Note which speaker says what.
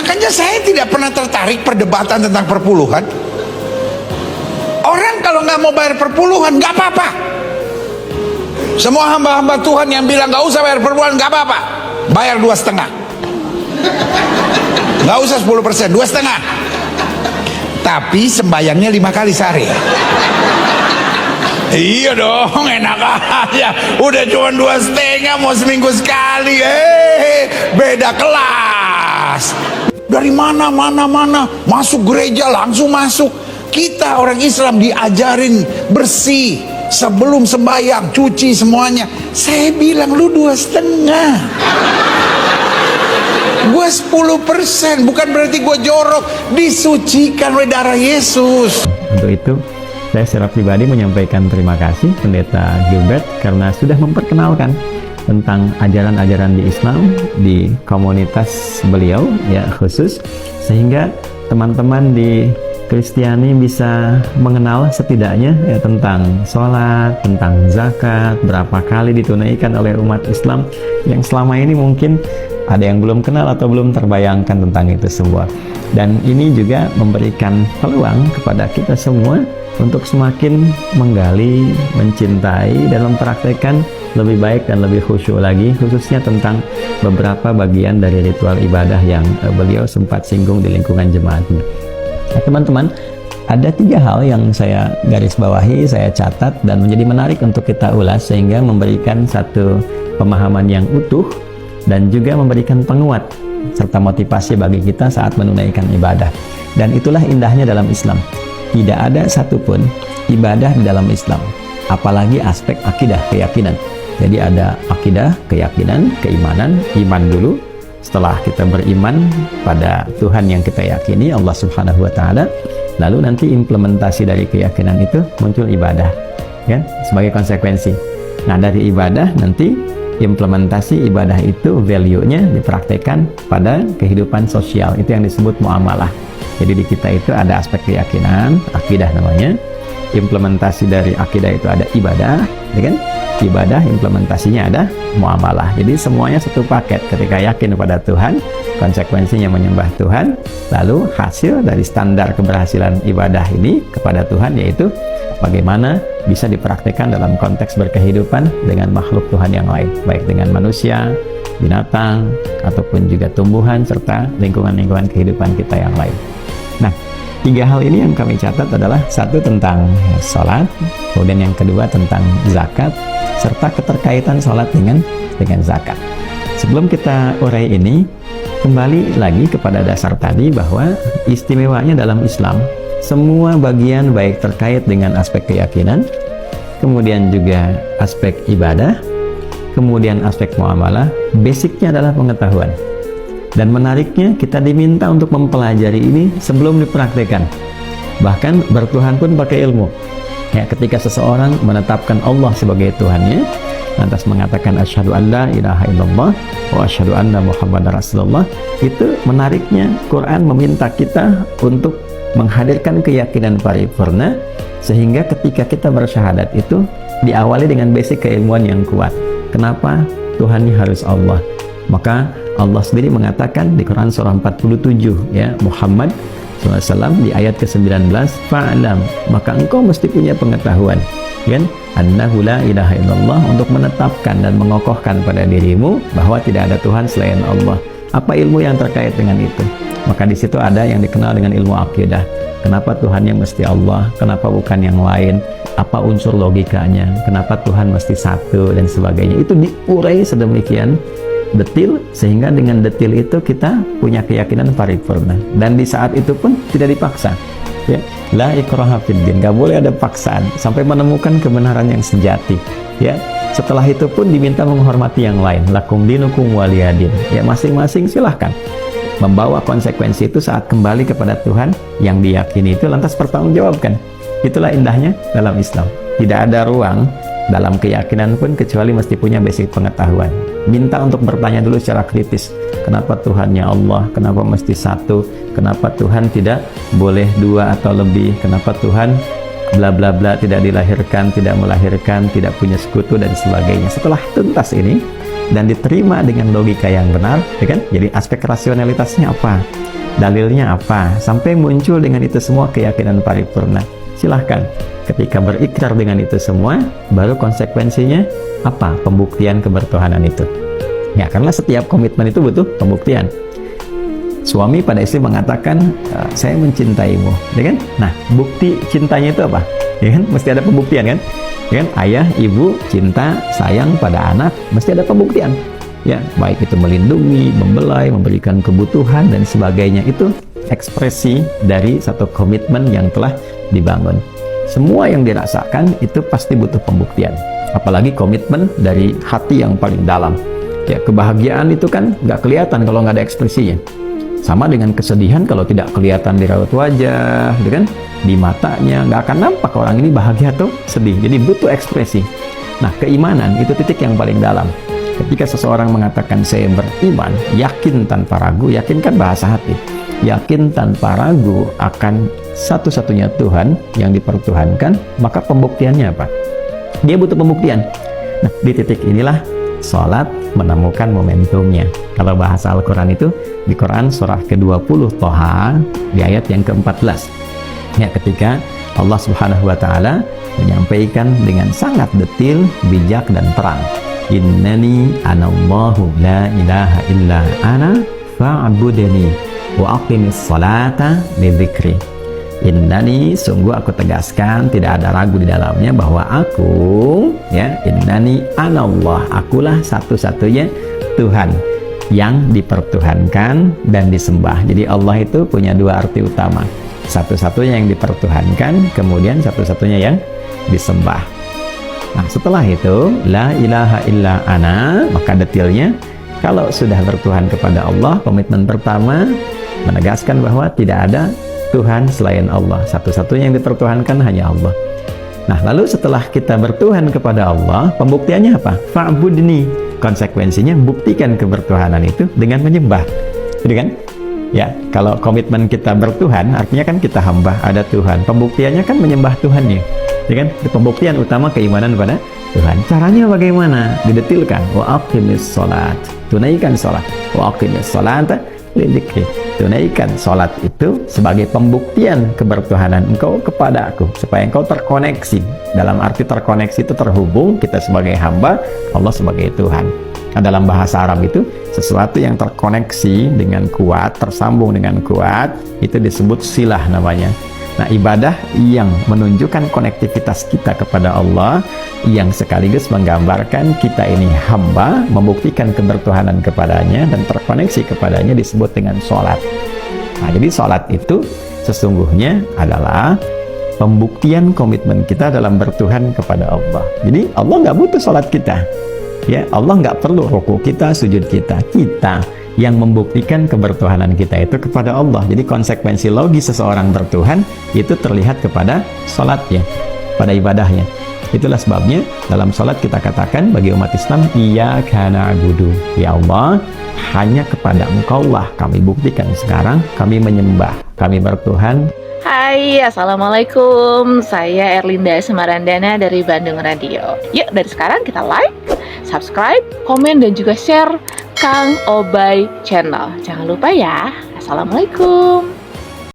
Speaker 1: Makanya saya tidak pernah tertarik perdebatan tentang perpuluhan. Orang kalau nggak mau bayar perpuluhan nggak apa-apa. Semua hamba-hamba Tuhan yang bilang nggak usah bayar perpuluhan nggak apa-apa, bayar 2,5. Nggak usah 10%, 2,5. Tapi sembayangnya 5 kali sehari. Iya dong, enak aja. Udah cuma 2,5 mau seminggu sekali. Beda kelas. Dari mana masuk gereja langsung masuk. Kita orang Islam diajarin bersih sebelum sembahyang, cuci semuanya. Saya bilang lu 2,5. Gue 10%, bukan berarti gue jorok. Disucikan oleh darah Yesus.
Speaker 2: Untuk itu saya secara pribadi menyampaikan terima kasih Pendeta Gilbert karena sudah memperkenalkan tentang ajaran-ajaran di Islam di komunitas beliau ya khusus, sehingga teman-teman di Kristiani bisa mengenal setidaknya ya tentang sholat, tentang zakat, berapa kali ditunaikan oleh umat Islam yang selama ini mungkin ada yang belum kenal atau belum terbayangkan tentang itu semua. Dan ini juga memberikan peluang kepada kita semua untuk semakin menggali, mencintai, dan mempraktekkan lebih baik dan lebih khusyuk lagi, khususnya tentang beberapa bagian dari ritual ibadah yang beliau sempat singgung di lingkungan jemaat ini. Nah, teman-teman, ada 3 hal yang saya garis bawahi, saya catat, dan menjadi menarik untuk kita ulas sehingga memberikan satu pemahaman yang utuh dan juga memberikan penguat serta motivasi bagi kita saat menunaikan ibadah. Dan itulah indahnya dalam Islam. Tidak ada satupun ibadah di dalam Islam, apalagi aspek akidah, keyakinan. Jadi ada akidah, keyakinan, keimanan, iman dulu. Setelah kita beriman pada Tuhan yang kita yakini, Allah Subhanahu wa Ta'ala, lalu nanti implementasi dari keyakinan itu muncul ibadah, kan? Sebagai konsekuensi. Nah, dari ibadah nanti implementasi ibadah itu value-nya dipraktekkan pada kehidupan sosial. Itu yang disebut muamalah. Jadi di kita itu ada aspek keyakinan, akidah namanya. Implementasi dari akidah itu ada ibadah, ya kan? Ibadah implementasinya ada muamalah. Jadi semuanya satu paket. Ketika yakin pada Tuhan, konsekuensinya menyembah Tuhan, lalu hasil dari standar keberhasilan ibadah ini kepada Tuhan yaitu bagaimana bisa dipraktikkan dalam konteks berkehidupan dengan makhluk Tuhan yang lain, baik dengan manusia, binatang, ataupun juga tumbuhan serta lingkungan-lingkungan kehidupan kita yang lain. Nah, 3 hal ini yang kami catat adalah satu tentang sholat, kemudian yang kedua tentang zakat, serta keterkaitan sholat dengan zakat. Sebelum kita urai ini, kembali lagi kepada dasar tadi bahwa istimewanya dalam Islam, semua bagian baik terkait dengan aspek keyakinan, kemudian juga aspek ibadah, kemudian aspek muamalah, basicnya adalah pengetahuan. Dan menariknya, kita diminta untuk mempelajari ini sebelum dipraktekkan. Bahkan bertuhan pun pakai ilmu. Ya, ketika seseorang menetapkan Allah sebagai Tuhannya, lantas mengatakan asyhadu an la ilaha illallah wa asyhadu anna muhammadar rasulullah, itu menariknya Quran meminta kita untuk menghadirkan keyakinan paripurna, sehingga ketika kita bersyahadat itu diawali dengan basic keilmuan yang kuat. Kenapa Tuhannya harus Allah? Maka Allah sendiri mengatakan di Quran surah 47 ya, Muhammad SAW di ayat ke-19, fa'alam, maka engkau mesti punya pengetahuan, kan? Annahu la ilaha illallah, untuk menetapkan dan mengokohkan pada dirimu bahwa tidak ada Tuhan selain Allah. Apa ilmu yang terkait dengan itu? Maka di situ ada yang dikenal dengan ilmu akidah. Kenapa Tuhannya mesti Allah? Kenapa bukan yang lain? Apa unsur logikanya? Kenapa Tuhan mesti satu dan sebagainya? Itu diurai sedemikian detil sehingga dengan detil itu kita punya keyakinan paripurna. Dan di saat itu pun tidak dipaksa. Ya, la ikraha fid din, nggak boleh ada paksaan sampai menemukan kebenaran yang sejati. Ya, setelah itu pun diminta menghormati yang lain. Lakum dinukum waliyadin. Ya, masing-masing silahkan membawa konsekuensi itu saat kembali kepada Tuhan yang diyakini itu, lantas pertanggungjawabkan. Itulah indahnya dalam Islam. Tidak ada ruang dalam keyakinan pun kecuali mesti punya basic pengetahuan. Minta untuk bertanya dulu secara kritis. Kenapa Tuhannya Allah? Kenapa mesti satu? Kenapa Tuhan tidak boleh 2 atau lebih? Kenapa Tuhan bla bla bla tidak dilahirkan, tidak melahirkan, tidak punya sekutu dan sebagainya? Setelah tuntas ini, dan diterima dengan logika yang benar, ya kan? Jadi aspek rasionalitasnya apa? Dalilnya apa? Sampai muncul dengan itu semua keyakinan paripurna. Silahkan. Ketika berikrar dengan itu semua, baru konsekuensinya apa? Pembuktian kebertuhanan itu. Ya, karena setiap komitmen itu butuh pembuktian. Suami pada istri mengatakan, saya mencintaimu, ya kan? Nah, bukti cintanya itu apa? Ya kan? Mesti ada pembuktian kan? Ya kan? Ayah, ibu cinta, sayang pada anak, mesti ada pembuktian. Ya, baik itu melindungi, membelai, memberikan kebutuhan dan sebagainya, itu ekspresi dari satu komitmen yang telah dibangun. Semua yang dirasakan itu pasti butuh pembuktian. Apalagi komitmen dari hati yang paling dalam. Ya, kebahagiaan itu kan nggak kelihatan kalau nggak ada ekspresinya. Sama dengan kesedihan, kalau tidak kelihatan di raut wajah, gitu kan? Di matanya, nggak akan nampak orang ini bahagia atau sedih. Jadi butuh ekspresi. Nah, keimanan itu titik yang paling dalam. Ketika seseorang mengatakan saya beriman, yakin tanpa ragu, yakin kan bahasa hati. Yakin tanpa ragu akan satu-satunya Tuhan yang dipertuhankan, maka pembuktiannya apa? Dia butuh pembuktian. Nah, di titik inilah sholat menemukan momentumnya. Kalau bahasa Al-Quran itu, di Quran surah ke-20 Toha, di ayat yang ke-14. Ya, ketika Allah Subhanahu wa Ta'ala menyampaikan dengan sangat detil, bijak, dan terang. Innani anallahu la ilaha illa ana fa'budani wa aqimis salata li dzikri. Innani, sungguh aku tegaskan, tidak ada ragu di dalamnya bahwa aku, ya, innani anallah, akulah satu-satunya Tuhan yang dipertuhankan dan disembah. Jadi Allah itu punya dua arti utama. Satu-satunya yang dipertuhankan, kemudian satu-satunya yang disembah. Nah, setelah itu, la ilaha illa ana, maka detailnya, kalau sudah bertuhan kepada Allah, komitmen pertama menegaskan bahwa tidak ada Tuhan selain Allah. Satu-satunya yang dipertuhankan hanya Allah. Nah, lalu setelah kita bertuhan kepada Allah, pembuktiannya apa? Fa'budni. Konsekuensinya, buktikan kebertuhanan itu dengan menyembah. Jadi kan? Ya, kalau komitmen kita bertuhan, artinya kan kita hamba, ada Tuhan. Pembuktiannya kan menyembah Tuhannya. Ya kan? Itu pembuktian utama keimanan pada Tuhan. Caranya bagaimana? Didetilkan. Wa aqimis sholat. Tunaikan sholat. Wa aqimis sholat lidzikri. Tunaikan sholat itu sebagai pembuktian kebertuhanan engkau kepada aku, supaya engkau terkoneksi. Dalam arti terkoneksi itu terhubung, kita sebagai hamba, Allah sebagai Tuhan. Nah, dalam bahasa Arab itu sesuatu yang terkoneksi dengan kuat, tersambung dengan kuat, itu disebut silah namanya. Nah, ibadah yang menunjukkan konektivitas kita kepada Allah, yang sekaligus menggambarkan kita ini hamba, membuktikan kebertuhanan kepadanya dan terkoneksi kepadanya, disebut dengan sholat. Nah, jadi sholat itu sesungguhnya adalah pembuktian komitmen kita dalam bertuhan kepada Allah. Jadi Allah nggak butuh sholat kita. Ya, Allah nggak perlu ruku kita, sujud kita. Kita yang membuktikan kebertuhanan kita itu kepada Allah. Jadi konsekuensi logis seseorang bertuhan itu terlihat kepada sholatnya, pada ibadahnya. Itulah sebabnya dalam sholat kita katakan bagi umat Islam, iyyaka na'budu, ya Allah, hanya kepada Engkau lah kami buktikan sekarang, kami menyembah, kami bertuhan.
Speaker 3: Hai, Assalamualaikum. Saya Erlinda Semarandana dari Bandung Radio. Yuk, dari sekarang kita like, subscribe, komen, dan juga share Kang Obay Channel. Jangan lupa ya. Assalamualaikum.